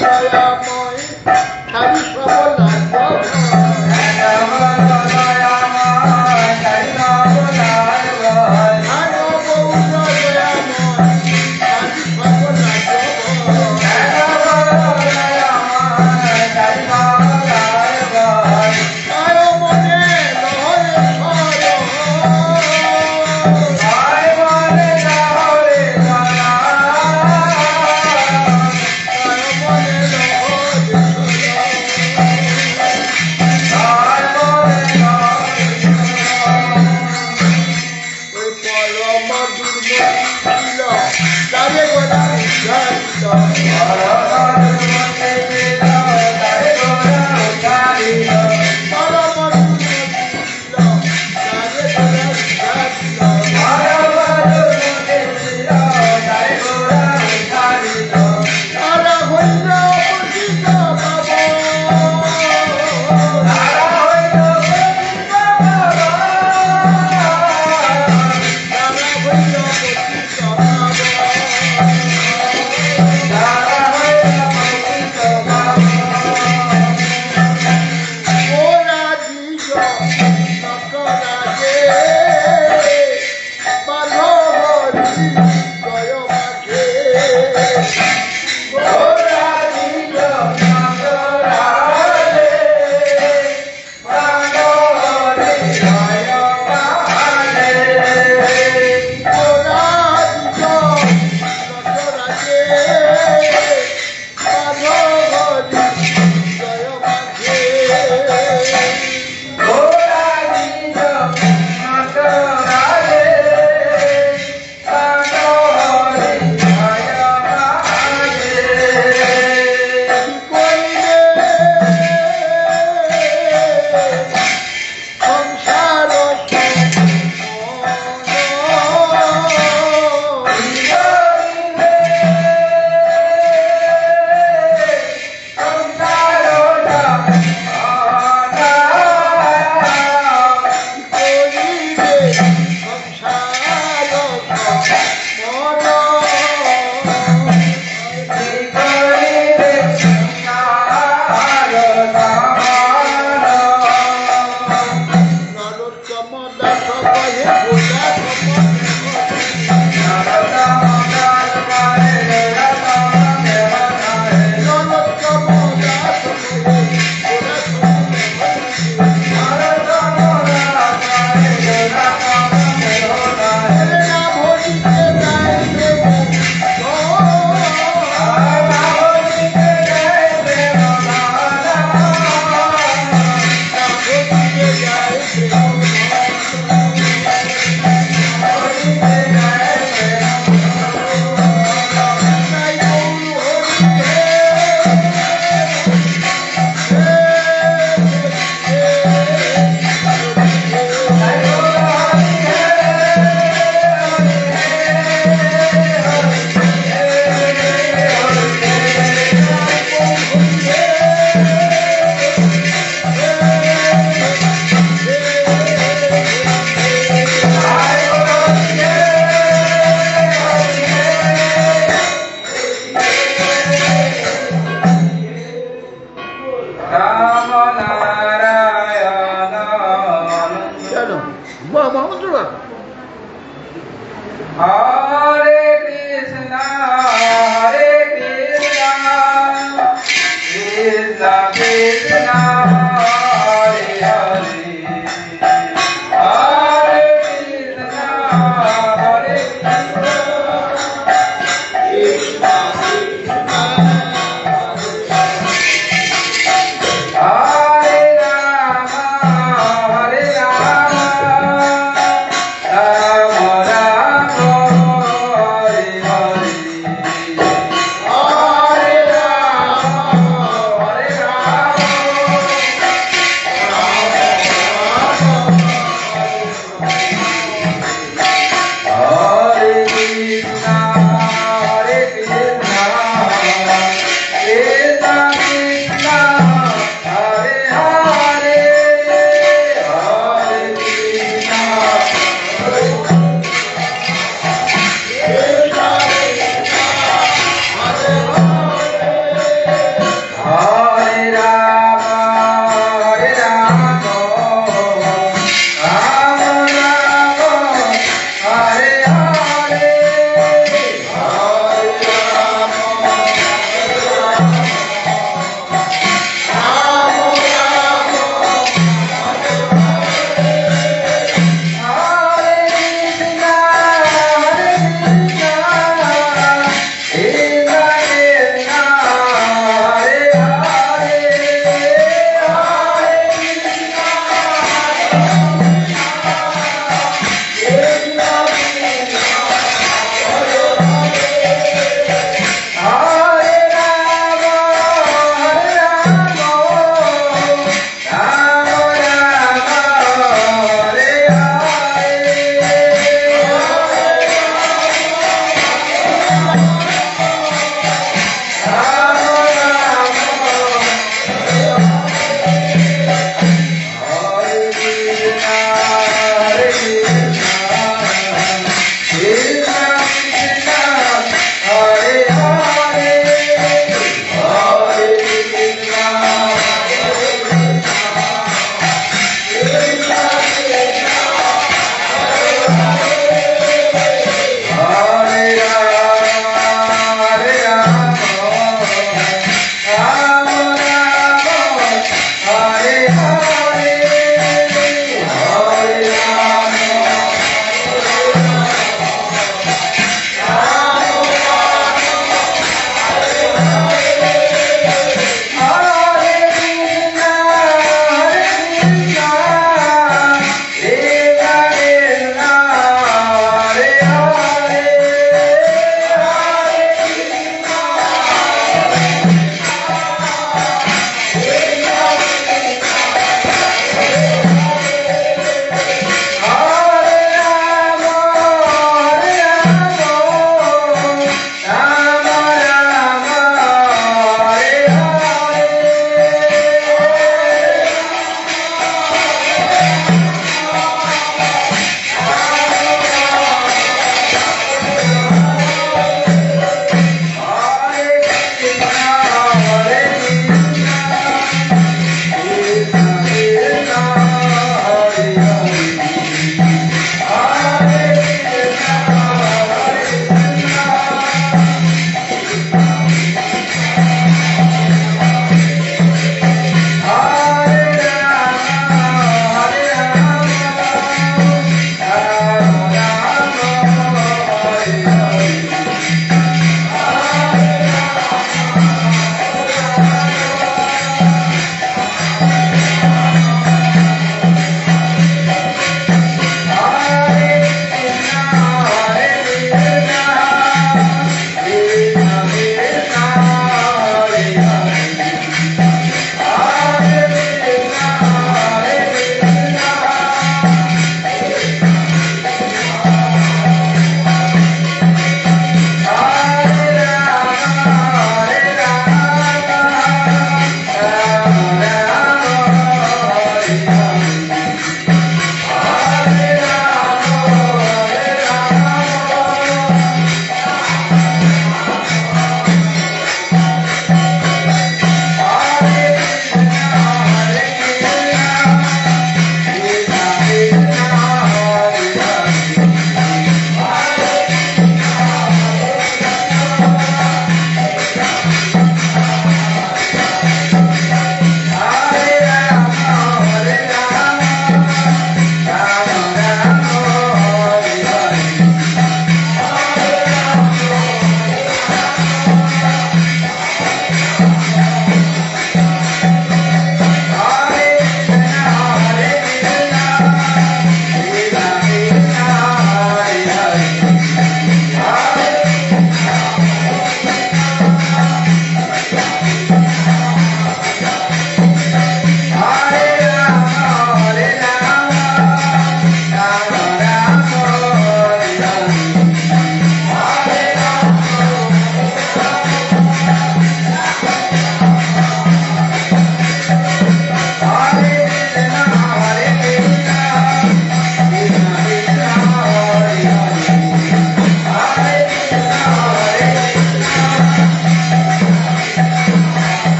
Speaker 1: দয়াময় সারি সবলা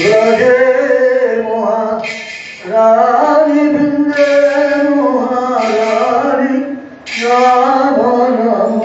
Speaker 2: রাজে মহারানী বৃন্দে মহারানী রাম নম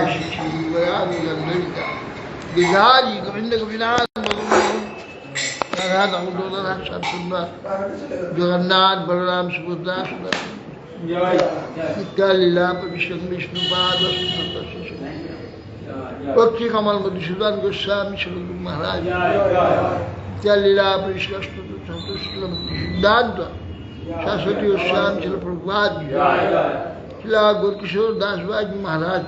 Speaker 1: गंधर्विका गिरिधारी गोविंद गोपीनाथ राधा दामोदर राधा श्याम सुंदर जगन्नाथ बलराम सुभद्रा सुदर्शन नित्या लीला विष्णु विष्णुपाद भक्ति कमल मधुसूदन गोस्वामी श्री गुरु महाराज नित्या लीला सिद्धांत सरस्वती गोस्वामी श्री प्रभुपाद शिला गुरकिशोर दास बाजी महाराज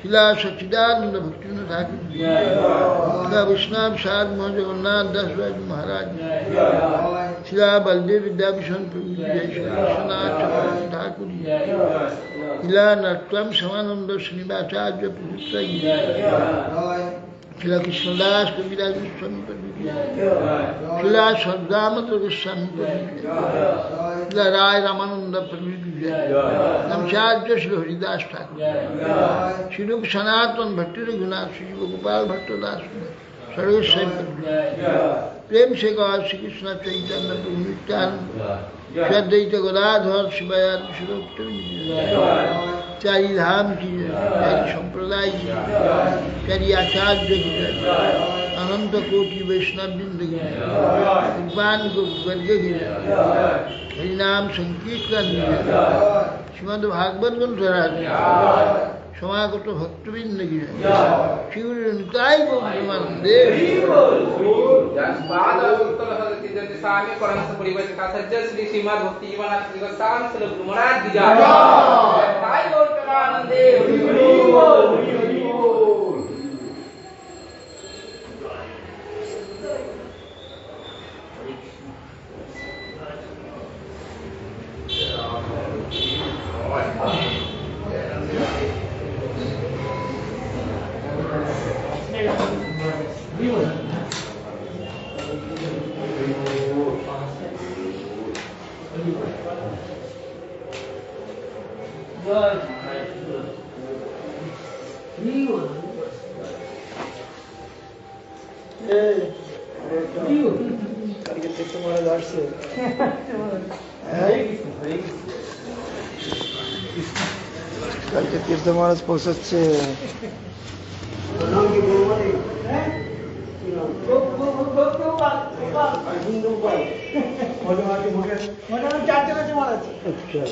Speaker 1: शिला सच्चिदानंद भक्तिविनोद ठाकुर शिला वैष्णव साध मोहन जगन्नाथ दास बाजी महाराज शिला बलदेव विद्याभूषण प्रभु जय श्री विश्वनाथ चक्रवर्ती ठाकुर शिला नरोत्तम समानंद श्रीनिवासाचार्य प्रभु शिला कृष्णदास कविराज गोस्वामी प्रभु शिला सद्दामोदर गोस्वामी प्रभु शिला राय रामानंद प्रभु नमचार्य श्री हरिदास ठाकुर श्री रूप सनातन भट्टी रघुनाथ श्री गोपाल भट्टदास सर्वेश्वर प्रेम से गौर श्री कृष्ण चैतन्य प्रभु नित्यानंद श्रद्धित गदाधर शिवायाद चारी धाम की चारी संप्रदाय की चारी आचार्य की अनंत कोटि वैष्णव वृंद की भगवान को वर्ग की हरिनाम संकीर्तन श्रीमद भागवत ग्रंथ समागत भक्तवृंद की शिव निताय गोविंदे श्री श्रीमद भक्ति जीवनाथ गोस्वामी श्री गुरु महाराज की जय गौर प्रेमानंदे
Speaker 2: কালকে তীর্থ মহারাজ পৌঁছাচ্ছে মোটামুটি 4 জন আছে মহারাজ। আচ্ছা